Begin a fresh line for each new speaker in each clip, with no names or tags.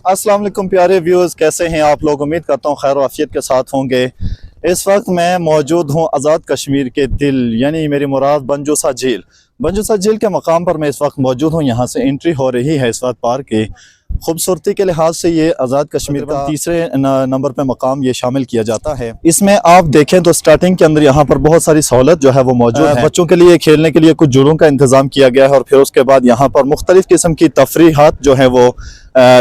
अस्सलाम वालेकुम प्यारे व्यूअर्स, कैसे हैं आप लोग। उम्मीद करता हूँ खैर और आफियत के साथ होंगे। इस वक्त मैं मौजूद हूँ आज़ाद कश्मीर के दिल यानी मेरी मुराद बनजूसा झील। बनजूसा झील के मकाम पर मैं इस वक्त मौजूद हूँ। यहाँ से एंट्री हो रही है इस वक्त पार्क की। खूबसूरती के लिहाज से ये आज़ाद कश्मीर का तीसरे नंबर पे मकाम ये शामिल किया जाता है। इसमें आप देखें तो स्टार्टिंग के अंदर यहाँ पर बहुत सारी सहूलत जो है वो मौजूद है। बच्चों के लिए खेलने के लिए कुछ जुड़ों का इंतज़ाम किया गया है और फिर उसके बाद यहाँ पर मुख्तलिफ किस्म की तफरीहात जो है वो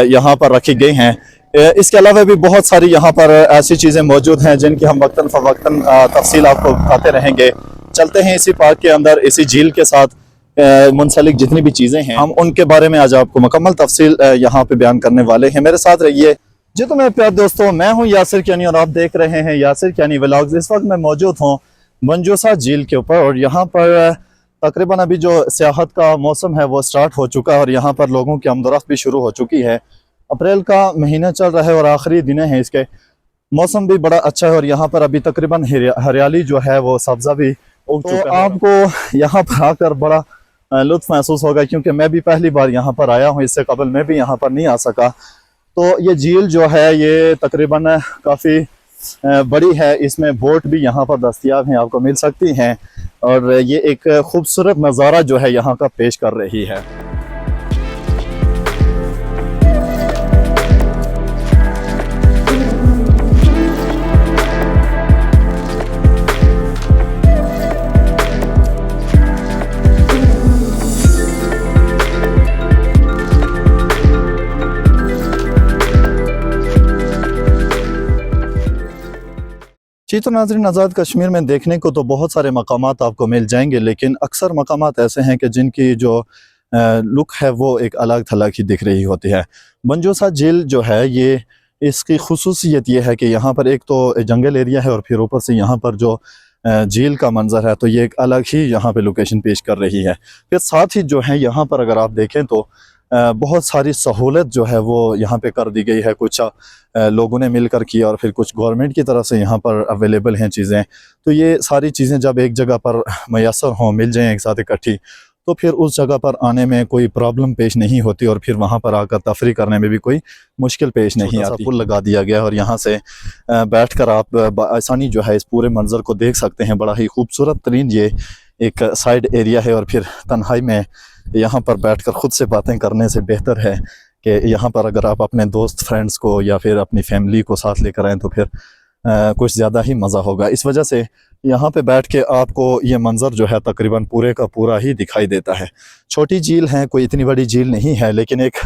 यहाँ पर रखी गई हैं। इसके अलावा भी बहुत सारी यहाँ पर ऐसी चीज़ें मौजूद हैं जिनकी हम वक्तन फ़वक्तन तफसील आपको बताते रहेंगे। चलते हैं इसी पार्क के अंदर, इसी झील के साथ मुंसलिक जितनी भी चीज़ें हैं हम उनके बारे में आज आपको मुकम्मल तफसील यहाँ पे बयान करने वाले हैं। मेरे साथ रहिए। जी तो मेरे प्यारे दोस्तों, मैं हूँ यासिर कियानी और आप देख रहे हैं यासिर कियानी व्लॉग्स। इस वक्त मैं मौजूद हूँ बनजूसा झील के ऊपर और यहाँ पर तकरीबन अभी जो सियाहत का मौसम है वो स्टार्ट हो चुका है और यहाँ पर लोगों की आमदोरफ्त भी शुरू हो चुकी है। अप्रैल का महीना चल रहा है और आखिरी दिन है इसके। मौसम भी बड़ा अच्छा है और यहाँ पर अभी तकरीबन हरियाली जो है वो सब्जा भी उग चुका है। तो आपको यहाँ पर आकर बड़ा लुत्फ महसूस होगा क्योंकि मैं भी पहली बार यहाँ पर आया हूँ। इससे कबल मैं भी यहाँ पर नहीं आ सका। तो ये झील जो है ये तकरीबन काफ़ी बड़ी है। इसमें बोट भी यहाँ पर दस्तयाब हैं, आपको मिल सकती हैं और ये एक खूबसूरत नज़ारा जो है यहाँ का पेश कर रही है। जी तो नाज़रीन, आज़ाद कश्मीर में देखने को तो बहुत सारे मकामात आपको मिल जाएंगे, लेकिन अक्सर मकामात ऐसे हैं कि जिनकी जो लुक है वो एक अलग थलग ही दिख रही होती है। बनजूसा झील जो है ये इसकी खुसूसियत ये है कि यहाँ पर एक तो जंगल एरिया है और फिर ऊपर से यहाँ पर जो झील का मंजर है तो ये एक अलग ही यहाँ पे लोकेशन पेश कर रही है। फिर साथ ही जो है यहाँ पर अगर आप देखें तो बहुत सारी सहूलत जो है वो यहाँ पे कर दी गई है। कुछ लोगों ने मिलकर किया और फिर कुछ गवर्नमेंट की तरफ से यहाँ पर अवेलेबल हैं चीज़ें। तो ये सारी चीज़ें जब एक जगह पर मैसर हों, मिल जाएँ एक साथ इकट्ठी, तो फिर उस जगह पर आने में कोई प्रॉब्लम पेश नहीं होती और फिर वहाँ पर आकर तफरी करने में भी कोई मुश्किल पेश नहीं आती। पुल लगा दिया गया और यहाँ से बैठकर आप आसानी जो है इस पूरे मंजर को देख सकते हैं। बड़ा ही खूबसूरत तरीन ये एक साइड एरिया है और फिर तन्हाई में यहाँ पर बैठकर ख़ुद से बातें करने से बेहतर है कि यहाँ पर अगर आप अपने दोस्त फ्रेंड्स को या फिर अपनी फैमिली को साथ लेकर आएँ तो फिर कुछ ज़्यादा ही मज़ा होगा। इस वजह से यहाँ पे बैठ के आपको ये मंज़र जो है तकरीबन पूरे का पूरा ही दिखाई देता है। छोटी झील है, कोई इतनी बड़ी झील नहीं है, लेकिन एक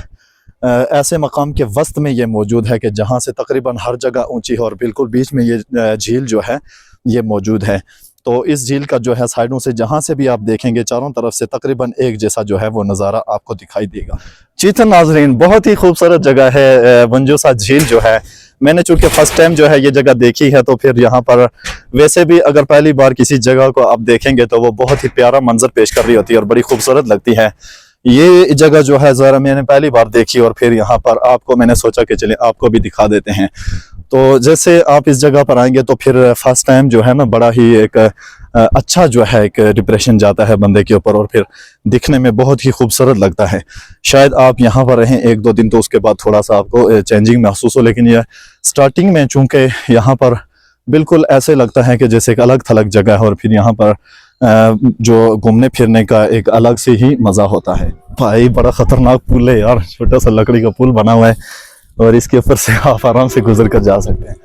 ऐसे मकाम के वस्त में ये मौजूद है कि जहाँ से तकरीबन हर जगह ऊंची है और बिल्कुल बीच में ये झील जो है ये मौजूद है। तो इस झील का जो है साइडों से जहाँ से भी आप देखेंगे चारों तरफ से तकरीबन एक जैसा जो है वो नज़ारा आपको दिखाई देगा। जी तो नाज़रीन, बहुत ही खूबसूरत जगह है बनजूसा झील जो है। मैंने चूँकि फ़र्स्ट टाइम जो है ये जगह देखी है तो फिर यहाँ पर वैसे भी अगर पहली बार किसी जगह को आप देखेंगे तो वो बहुत ही प्यारा मंजर पेश कर रही होती है और बड़ी खूबसूरत लगती है। ये जगह जो है ज़रा मैंने पहली बार देखी और फिर यहाँ पर आपको मैंने सोचा कि चलिए आपको भी दिखा देते हैं। तो जैसे आप इस जगह पर आएंगे तो फिर फर्स्ट टाइम जो है ना बड़ा ही एक अच्छा जो है एक डिप्रेशन जाता है बंदे के ऊपर और फिर दिखने में बहुत ही खूबसूरत लगता है। शायद आप यहाँ पर रहें एक दो दिन तो उसके बाद थोड़ा सा आपको चेंजिंग महसूस हो, लेकिन यह स्टार्टिंग में चूँकि यहाँ पर बिल्कुल ऐसे लगता है कि जैसे एक अलग थलग जगह है और फिर यहाँ पर जो घूमने फिरने का एक अलग से ही मज़ा होता है। भाई बड़ा ख़तरनाक पुल है यार, छोटा सा लकड़ी का पुल बना हुआ है और इसके ऊपर से आप आराम से गुजर कर जा सकते हैं।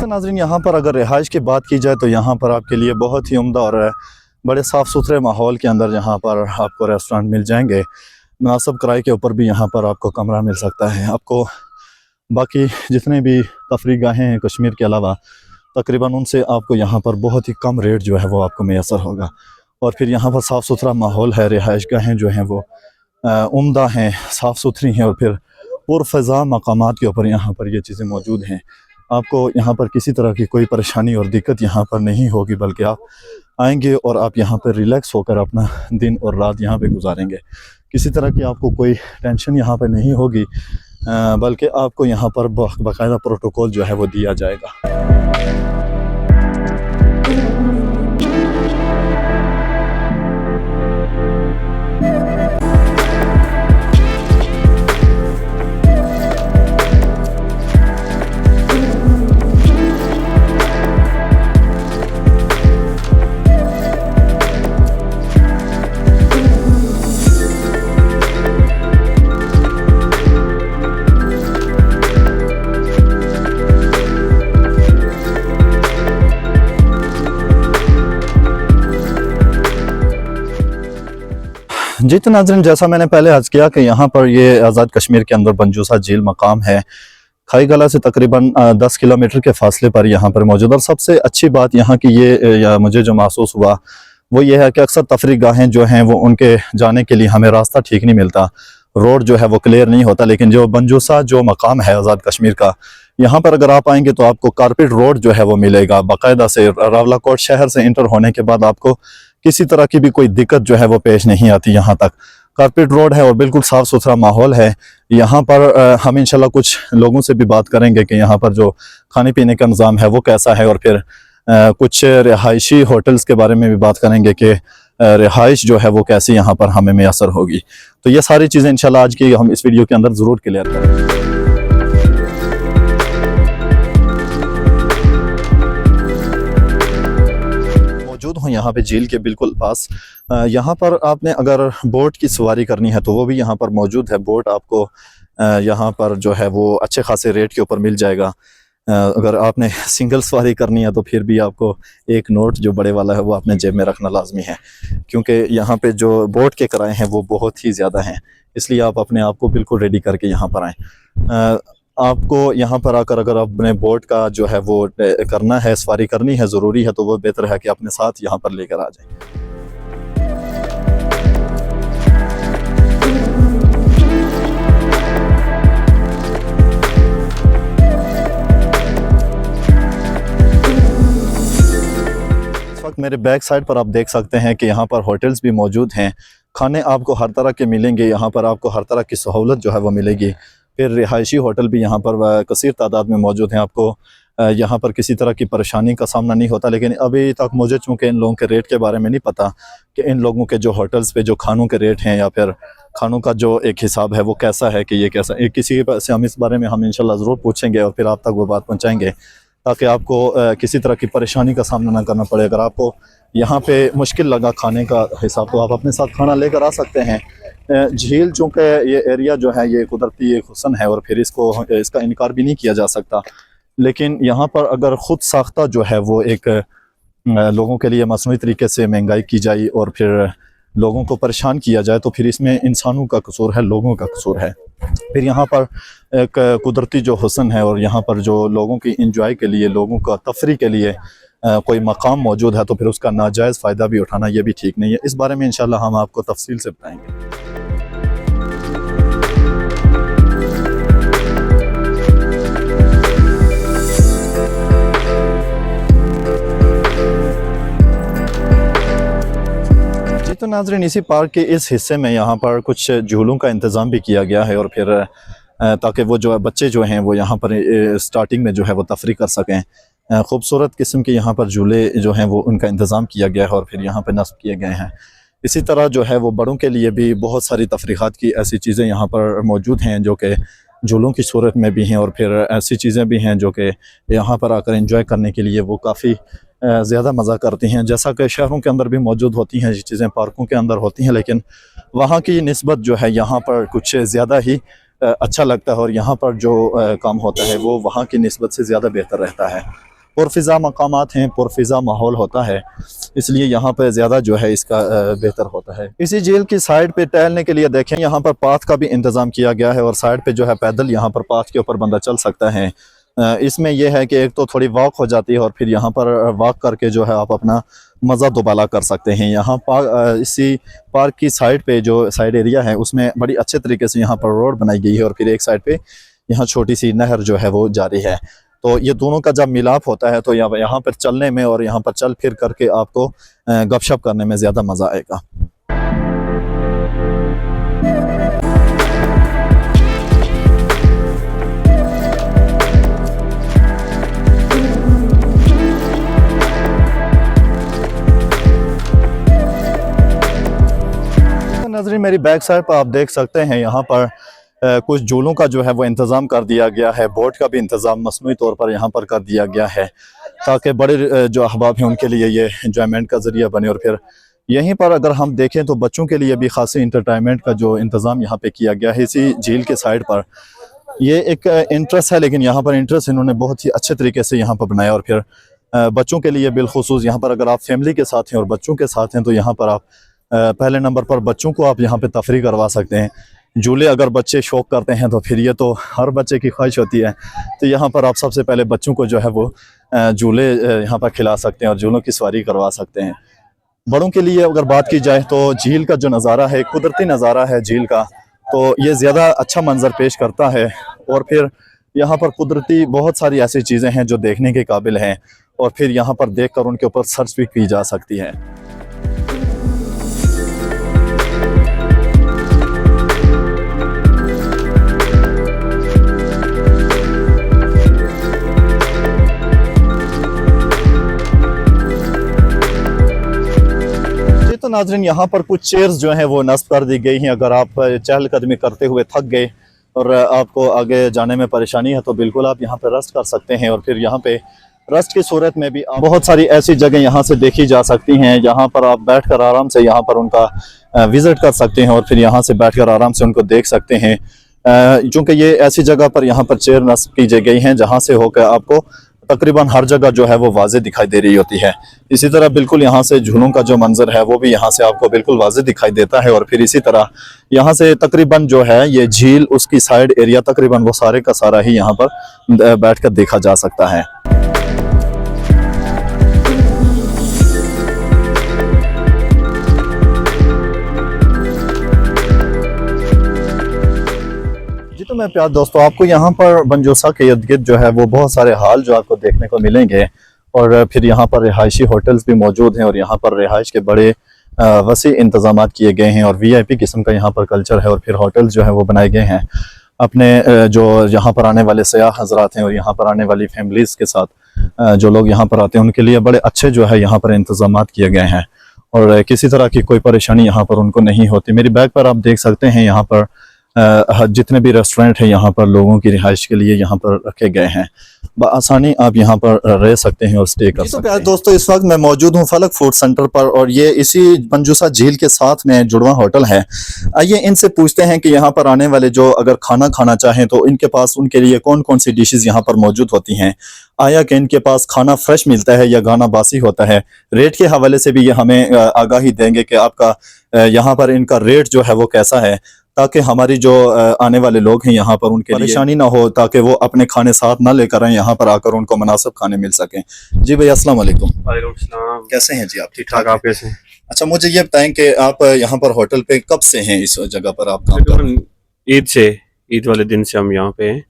नाज़रीन, यहाँ पर अगर रिहाइश की बात की जाए तो यहाँ पर आपके लिए बहुत ही उम्दा और बड़े साफ़ सुथरे माहौल के अंदर यहाँ पर आपको रेस्टोरेंट मिल जाएंगे। मुनासिब किराए के ऊपर भी यहाँ पर आपको कमरा मिल सकता है। आपको बाकी जितने भी तफरीह गाहें हैं कश्मीर के अलावा तकरीबन उनसे आपको यहाँ पर बहुत ही कम रेट जो है वो आपको मैसर होगा और फिर यहाँ पर साफ़ सुथरा माहौल है। रिहाइश गाहें जो हैं वो उम्दा हैं, साफ़ सुथरी हैं और फिर पुरफ़ज़ा मकामात के ऊपर यहाँ पर ये चीज़ें मौजूद हैं। आपको यहाँ पर किसी तरह की कोई परेशानी और दिक्कत यहाँ पर नहीं होगी, बल्कि आप आएंगे और आप यहाँ पर रिलैक्स होकर अपना दिन और रात यहाँ पे गुजारेंगे। किसी तरह की आपको कोई टेंशन यहाँ पर नहीं होगी, बल्कि आपको यहाँ पर बाकायदा प्रोटोकॉल जो है वो दिया जाएगा। जी तो नाज़रीन, जैसा मैंने पहले अर्ज़ किया कि यहाँ पर ये आज़ाद कश्मीर के अंदर बंजूसा झील मकाम है, खाई गला से तकरीबन 10 किलोमीटर के फासले पर यहाँ पर मौजूद। और सबसे अच्छी बात यहाँ की ये मुझे जो महसूस हुआ वो ये है कि अक्सर तफरीह गाहें जो हैं वो उनके जाने के लिए हमें रास्ता ठीक नहीं मिलता, रोड जो है वो क्लियर नहीं होता। लेकिन जो बंजूसा जो मकाम है आज़ाद कश्मीर का, यहाँ पर अगर आप आएंगे तो आपको कारपेट रोड जो है वो मिलेगा बाकायदा से। रावलाकोट शहर से इंटर होने के बाद आपको किसी तरह की भी कोई दिक्कत जो है वो पेश नहीं आती। यहाँ तक कारपेट रोड है और बिल्कुल साफ़ सुथरा माहौल है। यहाँ पर हम इंशाल्लाह कुछ लोगों से भी बात करेंगे कि यहाँ पर जो खाने पीने का निज़ाम है वो कैसा है, और फिर कुछ रिहायशी होटल्स के बारे में भी बात करेंगे कि रिहाइश जो है वो कैसी यहाँ पर हमें मैसर होगी। तो ये सारी चीज़ें इंशाल्लाह आज की हम इस वीडियो के अंदर ज़रूर क्लियर करेंगे। मौजूद हूँ यहाँ पे झील के बिल्कुल पास। यहाँ पर आपने अगर बोट की सवारी करनी है तो वो भी यहाँ पर मौजूद है। बोट आपको यहाँ पर जो है वो अच्छे खासे रेट के ऊपर मिल जाएगा। अगर आपने सिंगल सवारी करनी है तो फिर भी आपको एक नोट जो बड़े वाला है वो अपने जेब में रखना लाजमी है, क्योंकि यहाँ पे जो बोट के किराए हैं वो बहुत ही ज़्यादा हैं। इसलिए आप अपने आप को बिल्कुल रेडी करके यहाँ पर आएँ। आपको यहाँ पर आकर अगर अपने बोट का जो है वो करना है, सवारी करनी है, ज़रूरी है, तो वो बेहतर है कि अपने साथ यहाँ पर लेकर आ जाएं। मेरे बैक साइड पर आप देख सकते हैं कि यहाँ पर होटल्स भी मौजूद हैं। खाने आपको हर तरह के मिलेंगे, यहाँ पर आपको हर तरह की सहूलत जो है वो मिलेगी। फिर रिहायशी होटल भी यहाँ पर कसीर तादाद में मौजूद हैं। आपको यहाँ पर किसी तरह की परेशानी का सामना नहीं होता। लेकिन अभी तक मुझे चूँकि इन लोगों के रेट के बारे में नहीं पता कि इन लोगों के जो होटल्स पे जो खानों के रेट हैं या फिर खानों का जो एक हिसाब है वो कैसा है, कि ये कैसा किसी से हम इस बारे में हम इंशाल्लाह ज़रूर पूछेंगे और फिर आप तक वो बात पहुँचाएँगे, ताकि आपको किसी तरह की परेशानी का सामना ना करना पड़े। अगर आपको यहाँ पे मुश्किल लगा खाने का हिसाब तो आप अपने साथ खाना लेकर आ सकते हैं। झील चूँकि ये एरिया जो है ये कुदरती एक हुस्न है और फिर इसका इनकार भी नहीं किया जा सकता। लेकिन यहाँ पर अगर ख़ुद साख्ता जो है वो एक लोगों के लिए मसनूई तरीके से महंगाई की जाए और फिर लोगों को परेशान किया जाए तो फिर इसमें इंसानों का कसूर है, लोगों का कसूर है। फिर यहाँ पर एक कुदरती जो हुस्न है और यहाँ पर जो लोगों की इंजॉय के लिए, लोगों का तफरी के लिए कोई मकाम मौजूद है तो फिर उसका नाजायज़ फ़ायदा भी उठाना ये भी ठीक नहीं है। इस बारे में इंशाल्लाह हम आपको तफसील से बताएंगे। तो नाज़रीन, इसी पार्क के इस हिस्से में यहाँ पर कुछ झूलों का इंतज़ाम भी किया गया है और फिर ताकि वो जो बच्चे जो हैं वो यहाँ पर स्टार्टिंग में जो है वो तफरी कर सकें। ख़ूबसूरत किस्म के यहाँ पर झूले जो हैं वो उनका इंतज़ाम किया गया है और फिर यहाँ पर नस्ब किए गए हैं। इसी तरह जो है वो बड़ों के लिए भी बहुत सारी तफरीहात की ऐसी चीज़ें यहाँ पर मौजूद हैं जो कि झूलों की सूरत में भी हैं और फिर ऐसी चीज़ें भी हैं जो कि यहाँ पर आकर एंजॉय करने के लिए वो काफ़ी ज़्यादा मज़ा करती हैं। जैसा कि शहरों के अंदर भी मौजूद होती हैं ये चीज़ें, पार्कों के अंदर होती हैं, लेकिन वहाँ की निस्बत जो है यहाँ पर कुछ ज़्यादा ही अच्छा लगता है और यहाँ पर जो काम होता है वो वहाँ की निस्बत से ज़्यादा बेहतर रहता है। पुरफ़िज़ा मकामात हैं, पुरफ़िज़ा माहौल होता है, इसलिए यहाँ पर ज़्यादा जो है इसका बेहतर होता है। इसी झील की साइड पे टहलने के लिए देखें यहाँ पर पाथ का भी इंतज़ाम किया गया है और साइड पे जो है पैदल यहाँ पर पाथ के ऊपर बंदा चल सकता है। इसमें यह है कि एक तो थोड़ी वॉक हो जाती है और फिर यहाँ पर वॉक करके जो है आप अपना मज़ा दोबाला कर सकते हैं। यहाँ इसी पार्क की साइड पे जो साइड एरिया है उसमें बड़ी अच्छे तरीके से यहाँ पर रोड बनाई गई है और फिर एक साइड पे यहाँ छोटी सी नहर जो है वो जारी है। तो ये दोनों का जब मिलाप होता है तो यहाँ पर चलने में और यहाँ पर चल फिर करके आपको गपशप करने में ज़्यादा मज़ा आएगा। नाज़रीन मेरी बैक साइड पर आप देख सकते हैं यहाँ पर कुछ झूलों का जो है वो इंतज़ाम कर दिया गया है, बोट का भी इंतज़ाम मसनूई तौर पर यहाँ पर कर दिया गया है ताकि बड़े जो अहबाब हैं उनके लिए ये इंजॉयमेंट का ज़रिया बने। और फिर यहीं पर अगर हम देखें तो बच्चों के लिए भी खासी इंटरटेनमेंट का जो इंतज़ाम यहाँ पे किया गया है इसी झील के साइड पर। ये एक इंटरेस्ट है, लेकिन यहाँ पर इंटरेस्ट इन्होंने बहुत ही अच्छे तरीके से यहाँ पर बनाया। और फिर बच्चों के लिए बिलखुसूस यहाँ पर अगर आप फैमिली के साथ हैं और बच्चों के साथ हैं तो यहाँ पर आप पहले नंबर पर बच्चों को आप यहाँ पे तफरी करवा सकते हैं। झूले अगर बच्चे शौक़ करते हैं तो फिर ये तो हर बच्चे की ख्वाहिश होती है, तो यहाँ पर आप सबसे पहले बच्चों को जो है वो झूले यहाँ पर खिला सकते हैं और झूलों की सवारी करवा सकते हैं। बड़ों के लिए अगर बात की जाए तो झील का जो नज़ारा है, कुदरती नज़ारा है झील का, तो ये ज़्यादा अच्छा मंजर पेश करता है। और फिर यहाँ पर कुदरती बहुत सारी ऐसी चीज़ें हैं जो देखने के काबिल हैं और फिर यहाँ पर देखकर उनके ऊपर सर्च भी की जा सकती है। तो नाज़रीन यहाँ पर कुछ चेयर्स जो हैं वो नस्ब कर दी गई हैं। अगर आप चहलकदमी करते हुए थक गए और आपको आगे जाने में परेशानी है तो बिल्कुल आप यहाँ पर रेस्ट कर सकते हैं। और फिर यहाँ पे रेस्ट की सूरत में भी बहुत सारी ऐसी जगह यहाँ से देखी जा सकती हैं जहाँ पर आप बैठकर आराम से यहाँ पर उनका विज़िट कर सकते हैं और फिर यहाँ से बैठकर आराम से उनको देख सकते हैं। चूँकि ये ऐसी जगह पर यहाँ पर चेयर नस्ब की गई हैं जहाँ से होकर आपको तकरीबन हर जगह जो है वो वाज़े दिखाई दे रही होती है। इसी तरह बिल्कुल यहाँ से झूलों का जो मंजर है वो भी यहाँ से आपको बिल्कुल वाज़े दिखाई देता है। और फिर इसी तरह यहाँ से तकरीबन जो है ये झील उसकी साइड एरिया तकरीबन वो सारे का सारा ही यहाँ पर बैठकर देखा जा सकता है। तो मैं प्यार दोस्तों आपको यहाँ पर बनजोसा के इर्द गिर्द जो है वो बहुत सारे हाल जो आपको देखने को मिलेंगे और फिर यहाँ पर रिहायशी होटल्स भी मौजूद हैं और यहाँ पर रिहाइश के बड़े वसी इंतजाम किए गए हैं और वीआईपी किस्म का यहाँ पर कल्चर है। और फिर होटल्स जो है वो बनाए गए हैं अपने जो यहाँ पर आने वाले सयाह हजरात हैं और यहाँ पर आने वाली फैमिलीज़ के साथ जो लोग यहाँ पर आते हैं उनके लिए बड़े अच्छे जो है यहाँ पर इंतजाम किए गए हैं और किसी तरह की कोई परेशानी यहाँ पर उनको नहीं होती। मेरी बैग पर आप देख सकते हैं यहाँ पर जितने भी रेस्टोरेंट हैं यहाँ पर लोगों की रिहाइश के लिए यहाँ पर रखे गए हैं, बआसानी आप यहाँ पर रह सकते हैं और स्टे कर सकते हैं। दोस्तों इस वक्त मैं मौजूद हूँ फलक फूड सेंटर पर और ये इसी बनजूसा झील के साथ में जुड़वा होटल है। आइए इनसे पूछते हैं कि यहाँ पर आने वाले जो अगर खाना खाना चाहें तो इनके पास उनके लिए कौन कौन सी डिशेज यहाँ पर मौजूद होती हैं, आया कि इनके पास खाना फ्रेश मिलता है या गाना बासी होता है। रेट के हवाले से भी ये हमें आगाही देंगे कि आपका यहाँ पर इनका रेट जो है वो कैसा है, ताकि हमारी जो आने वाले लोग हैं यहाँ पर उनके परेशानी ना हो, ताकि वो अपने खाने साथ ना लेकर आए, यहाँ पर आकर उनको मुनासिब खाने मिल सकें। जी भैया अस्सलाम वालेकुम।
वालेकुम सलाम।
कैसे हैं जी आप?
ठीक ठाक, आप कैसे हैं?
अच्छा मुझे ये बताएं कि आप यहाँ पर होटल पे कब से हैं, इस जगह पर आप काम कर रहे हैं?
ईद वाले दिन से हम यहाँ पे हैं।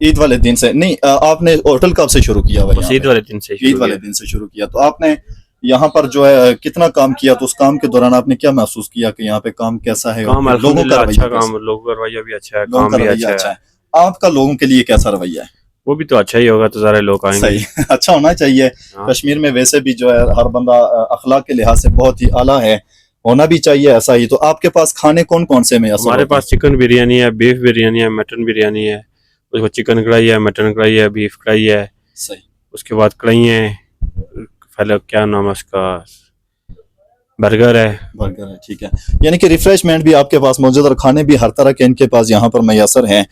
ईद वाले दिन से नहीं, आपने होटल कब से शुरू किया?
ईद वाले दिन से।
ईद वाले दिन से शुरू किया। तो आपने यहाँ पर जो है कितना काम किया, तो उस काम के दौरान आपने क्या महसूस किया कि यहाँ पे काम कैसा है?
काम लोगों का अच्छा, काम लोगों का रवैया भी अच्छा है, काम भी अच्छा है।
आपका लोगों के लिए कैसा रवैया है?
वो भी तो अच्छा ही होगा, तो सारे लोग आएंगे।
सही अच्छा होना चाहिए। कश्मीर में वैसे भी जो है हर बंदा अखलाक के लिहाज से बहुत ही आला है, होना भी चाहिए ऐसा ही। तो आपके पास खाने कौन कौन से में?
हमारे पास चिकन बिरयानी है, बीफ बिरयानी है, मटन बिरयानी है, उसके बाद चिकन कढ़ाई है, मटन कढ़ाई है, बीफ कढ़ाई है।
सही। उसके
बाद कढ़ाई है, पहले क्या नाम है उसका, बर्गर है।
बर्गर है, ठीक है। यानी कि रिफ्रेशमेंट भी आपके पास मौजूद और खाने भी हर तरह के इनके पास यहाँ पर मैसर हैं।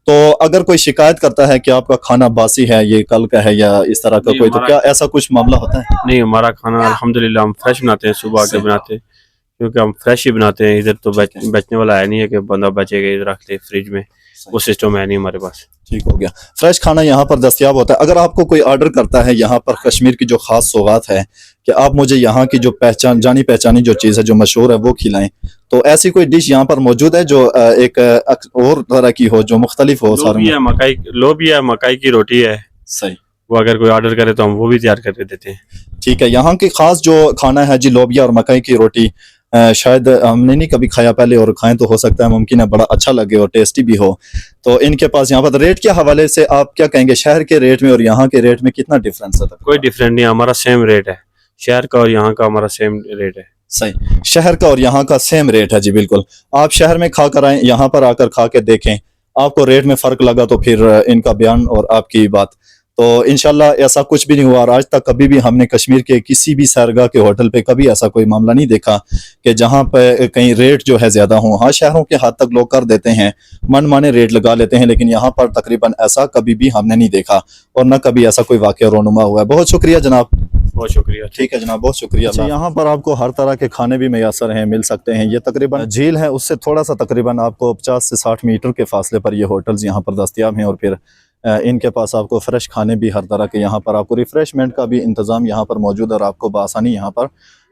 तो अगर कोई शिकायत करता है कि आपका खाना बासी है, ये कल का है या इस तरह का कोई, तो क्या ऐसा कुछ मामला होता है?
नहीं, हमारा खाना अल्हम्दुलिल्लाह हम फ्रेश बनाते हैं, सुबह आके बनाते हैं, क्योंकि हम फ्रेश ही बनाते हैं। इधर तो बेचने वाला है नहीं है कि बंदा बचेगा इधर रख ले फ्रिज में, वो सिस्टम है नहीं हमारे पास।
ठीक हो गया। फ्रेश खाना यहाँ पर दस्तयाब होता है। अगर आपको कोई ऑर्डर करता है यहाँ पर, कश्मीर की जो खास सौगात है कि आप मुझे यहाँ की जो जानी पहचानी जो चीज़ है जो मशहूर है वो खिलाएं, तो ऐसी कोई डिश यहाँ पर मौजूद है जो एक और तरह की हो, जो मुख्तलिफ हो?
लोबिया मकाई की रोटी है।
सही।
वो अगर कोई ऑर्डर करे तो हम वो भी तैयार करके देते हैं।
ठीक है। यहाँ की खास जो खाना है जी, लोबिया और मकाई की रोटी, शायद हमने नहीं कभी खाया पहले, और खाएं तो हो सकता है मुमकिन है बड़ा अच्छा लगे और टेस्टी भी हो। तो इनके पास यहाँ पर रेट के हवाले से आप क्या कहेंगे, शहर के रेट में और यहाँ के रेट में कितना डिफरेंस है?
कोई डिफरेंस नहीं, हमारा सेम रेट है, शहर का और यहाँ का हमारा सेम रेट है।
सही, शहर का और यहाँ का सेम रेट है जी, बिल्कुल। आप शहर में खा कर आए, यहाँ पर आकर खा के देखें, आपको रेट में फ़र्क लगा तो फिर इनका बयान और आपकी बात, तो इंशाल्लाह ऐसा कुछ भी नहीं हुआ। और आज तक कभी भी हमने कश्मीर के किसी भी सैरगाह के होटल पे कभी ऐसा कोई मामला नहीं देखा कि जहाँ पे कहीं रेट जो है ज़्यादा हो। हाँ, शहरों के हद तक लोग कर देते हैं, मन माने रेट लगा लेते हैं, लेकिन यहाँ पर तकरीबन ऐसा कभी भी हमने नहीं देखा और न कभी ऐसा कोई वाक़या रोनुमा हुआ है। बहुत शुक्रिया जनाब।
बहुत शुक्रिया।
ठीक है जनाब, बहुत शुक्रिया। अच्छा, यहाँ पर आपको हर तरह के खाने भी मैसर हैं, मिल सकते हैं। ये तकरीबन झील है, उससे थोड़ा सा तकरीबन आपको 50 से 60 मीटर के फासले पर ये होटल्स यहाँ पर दस्तियाब हैं। और फिर इनके पास आपको फ़्रेश खाने भी हर तरह के, यहाँ पर आपको रिफ़्रेशमेंट का भी इंतज़ाम यहाँ पर मौजूद है और आपको बआसानी यहाँ पर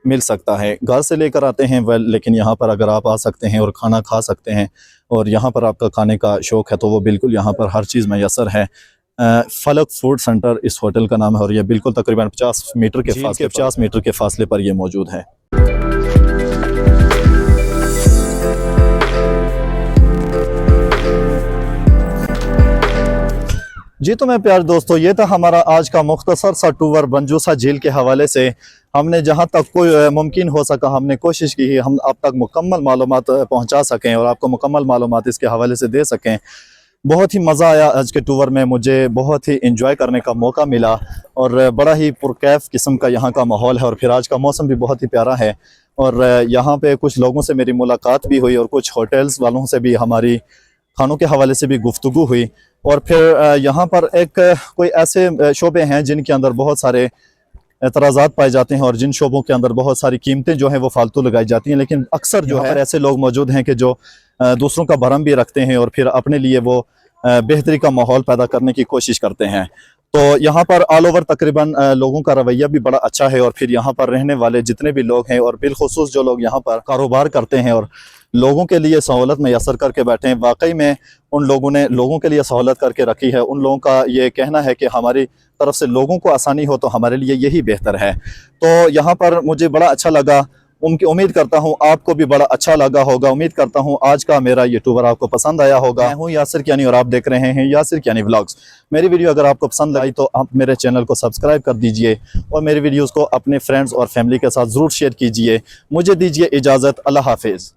मिल सकता है। घर से लेकर आते हैं वेल, लेकिन यहाँ पर अगर आप आ सकते हैं और खाना खा सकते हैं और यहाँ पर आपका खाने का शौक़ है तो वो बिल्कुल यहाँ पर हर चीज़ मैसर है। फलक फूड सेंटर इस होटल का नाम है और ये बिल्कुल तकरीबन 50 मीटर के फासले 50 मीटर के फासले पर ये मौजूद है। जी तो मैं प्यारे दोस्तों, ये था हमारा आज का मुख्तसर सा टूर बंजूसा झील के हवाले से। हमने जहाँ तक कोई मुमकिन हो सका हमने कोशिश की हम आप तक मुकम्मल मालूमात पहुँचा सकें और आपको मुकम्मल मालूमात इसके हवाले से दे सकें। बहुत ही मज़ा आया आज के टूर में, मुझे बहुत ही इंजॉय करने का मौका मिला और बड़ा ही पुरकैफ किस्म का यहाँ का माहौल है। और फिर आज का मौसम भी बहुत ही प्यारा है और यहाँ पे कुछ लोगों से मेरी मुलाकात भी हुई और कुछ होटल्स वालों से भी हमारी खानों के हवाले से भी गुफ्तगू हुई। और फिर यहाँ पर एक कोई ऐसे शोबे हैं जिनके अंदर बहुत सारे एतराज़ात पाए जाते हैं और जिन शोबों के अंदर बहुत सारी कीमतें जो हैं वो फालतू लगाई जाती हैं, लेकिन अक्सर जो है ऐसे लोग मौजूद हैं कि जो दूसरों का भरम भी रखते हैं और फिर अपने लिए वो बेहतरी का माहौल पैदा करने की कोशिश करते हैं। तो यहाँ पर ऑल ओवर तकरीबन लोगों का रवैया भी बड़ा अच्छा है और फिर यहाँ पर रहने वाले जितने भी लोग हैं और बिलखुसूस जो लोग यहाँ पर कारोबार करते हैं और लोगों के लिए सहूलत मैसर करके बैठे हैं, वाकई में उन लोगों ने लोगों के लिए सहूलत करके रखी है। उन लोगों का ये कहना है कि हमारी तरफ से लोगों को आसानी हो तो हमारे लिए यही बेहतर है। तो यहाँ पर मुझे बड़ा अच्छा लगा, उम्मीद करता हूँ आपको भी बड़ा अच्छा लगा होगा। उम्मीद करता हूँ आज का मेरा ये टूर आपको पसंद आया होगा। मैं हूँ यासिर कियानी और आप देख रहे हैं यासिर कियानी व्लॉग्स। मेरी वीडियो अगर आपको पसंद आई तो आप मेरे चैनल को सब्सक्राइब कर दीजिए और मेरी वीडियोज़ को अपने फ्रेंड्स और फैमिली के साथ ज़रूर शेयर कीजिए। मुझे दीजिए इजाज़त, अल्लाह हाफिज़।